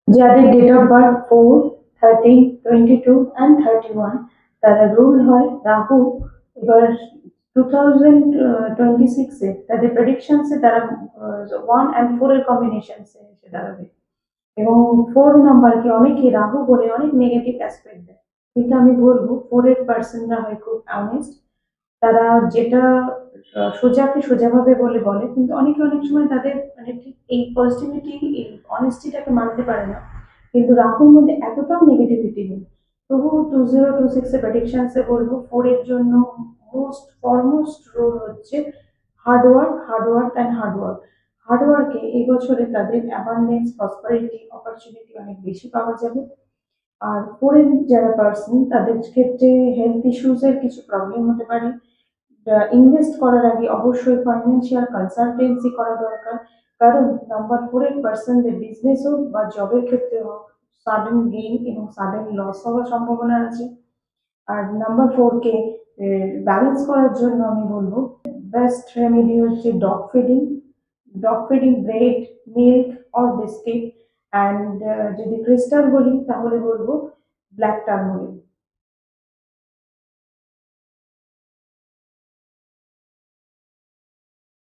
যাদের date of birth 4, 13, 22 and 31, তারা rule হয় রাহু। এবার 2026-এ তাদের প্রেডিকশনসে তারা 1 and 4 এর কম্বিনেশনসে এসে দাঁড়াবে। এবং 4 নাম্বারকে অনেকে রাহু বলে অনেক নেগেটিভ অ্যাসপেক্ট দেয়, কিন্তু আমি বলবো 4 এর পার্সনরা হয় খুব অনেস্ট। তারা যেটা সোজাকে সোজাভাবে বলে, কিন্তু অনেকে অনেক সময় তাদের মানে ঠিক এই পজিটিভিটি, এই অনেস্টিটাকে মানতে পারে না। কিন্তু রাহুর মধ্যে এতটাও নেগেটিভিটি নেই। তবু 2026 এর প্রেডিকশনস এ বলবো 4 এর জন্য মোস্ট ফরমোস্ট রোল হচ্ছে হার্ডওয়ার্ক, হার্ডওয়ার্ক অ্যান্ড হার্ডওয়ার্ক। হার্ডওয়ার্কে এই বছরে তাদের অ্যাবান্ডেন্স, প্রসপারিটি, অপরচুনিটি অনেক বেশি পাওয়া যাবে। আর ফোরেন যারা পার্সন তাদের ক্ষেত্রে হেলথ ইস্যুস এর কিছু প্রবলেম হতে পারে। ইনভেস্ট করার আগে অবশ্যই ফাইন্যান্সিয়াল কনসালটেন্সি করা দরকার, কারণ নাম্বার 4 এর পার্সনদের বিজনেস হোক বা জবের ক্ষেত্রে হোক সাডেন গেইন এবং সাডেন লস হওয়ার সম্ভাবনা আছে। আর নাম্বার 4 কে ব্যালেন্স করার জন্য আমি বলবো বেস্ট রেমেডি হচ্ছে dog feeding. Dog feeding bread, milk or biscuit. And যদি ক্রিস্টাল বলি তাহলে বলবো ব্ল্যাক টার্মোরিন।